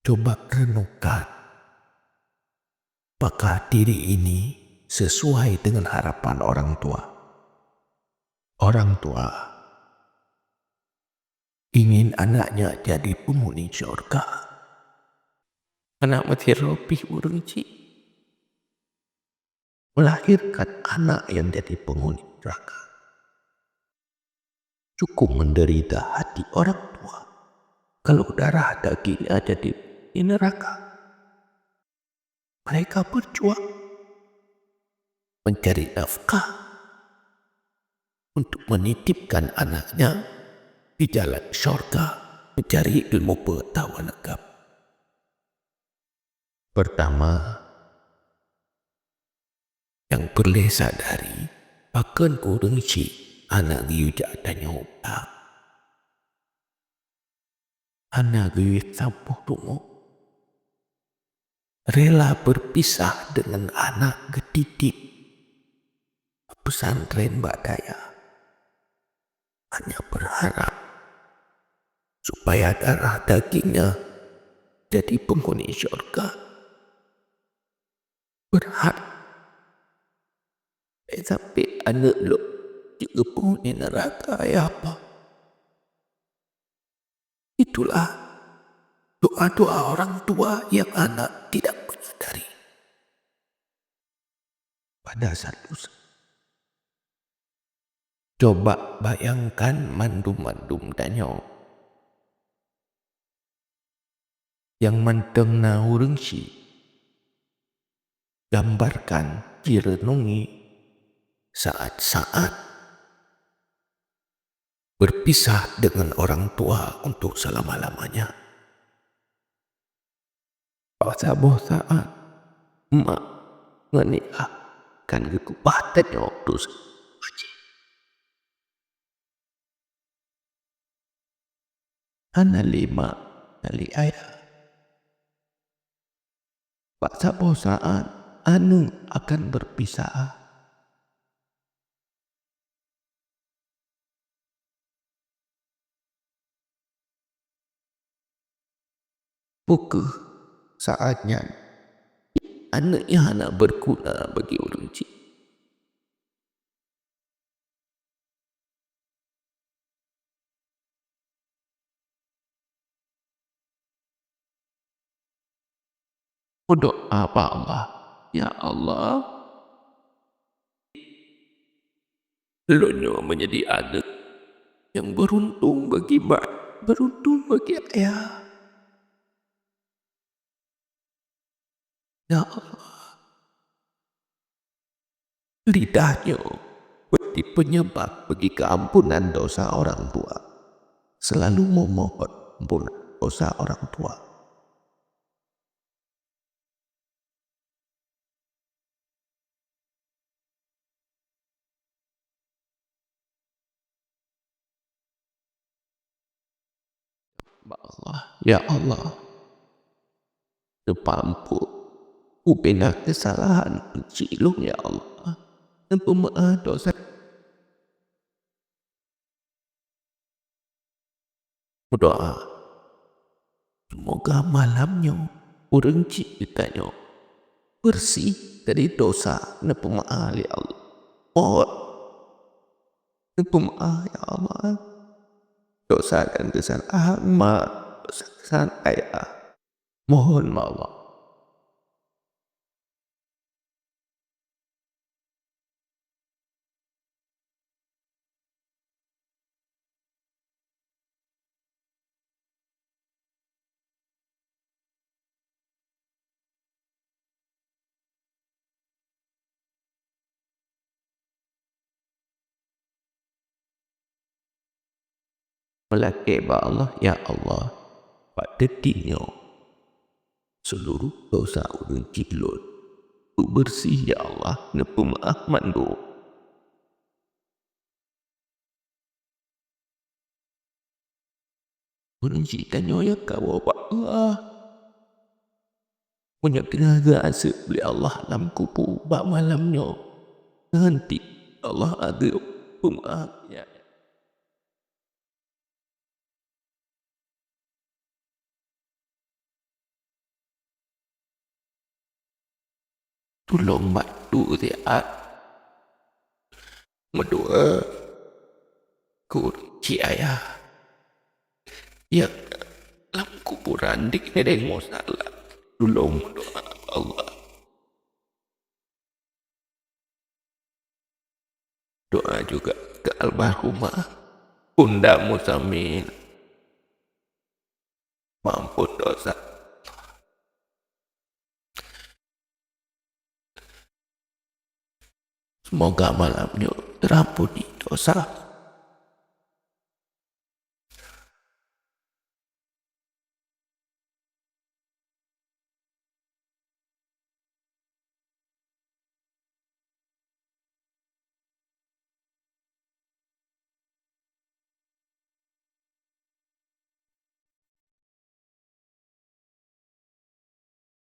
Coba renungkan, apakah diri ini sesuai dengan harapan orang tua? Orang tua ingin anaknya jadi penghuni surga. Anak mati robih urung cik melahirkan anak yang jadi penghuni neraka. Cukup menderita hati orang tua kalau darah dagingnya jadi di neraka. Mereka berjuang mencari nafkah untuk menitipkan anaknya di jalan surga, mencari ilmu pengetahuan agama. Pertama, yang perlu sadari, bahkan kurang si anak giyu adanya utang. Anak giyu sampah tungo. Rela berpisah dengan anak gedidik pesantren Mbak Daya. Hanya berharap supaya darah dagingnya jadi penghuni surga. Berharap tapi anak lo juga penghuni neraka ya apa? Itulah doa-doa orang tua yang anak tidak menyadari. Pada satu saat, coba bayangkan mandum-mandum danyo yang manteng na urang si gambarkan direnungi saat-saat berpisah dengan orang tua untuk selama-lamanya. Saboh saat emak ngenikah kan kekubatan waktu anak lima kali ayah. Pak saboh saat anu akan berpisah. Buku saatnya anaknya anak berguna bagi orang cik. Berdoa apa Allah? Ya Allah, lo menjadi anak yang beruntung bagi mak, beruntung bagi ayah. Ya Allah, lidahnya menjadi penyebab bagi keampunan dosa orang tua. Selalu memohon ampunan dosa orang tua. Ya Allah, Tepampu upena kesalahan cilung ya Allah. Dan pemaaf dosa. Berdoa, semoga malamnya orang ciptanya bersih dari dosa dan pemaaf ya Allah. Mohon dan pemaaf ya Allah. Dosa dan kesalahan mak, dosa kesalahan ayah. Mohon Allah. Melaki Allah ya Allah. Pada dirinya seluruh dosa orang cilun bersih ya Allah. Dan pemaaf mandu. Orang citanya ya kau Allah. Punya tenaga asal beli Allah dalam kubur bak malamnya. Nanti Allah ada pemaafnya. tolong bantu dia mendoa kunci ayah yang dalam kuburan di nedeng masalah. Tolong doa Allah, doa juga ke almarhumah Bunda Muzamin, mampun dosa. Semoga malamnya terampuni dosa.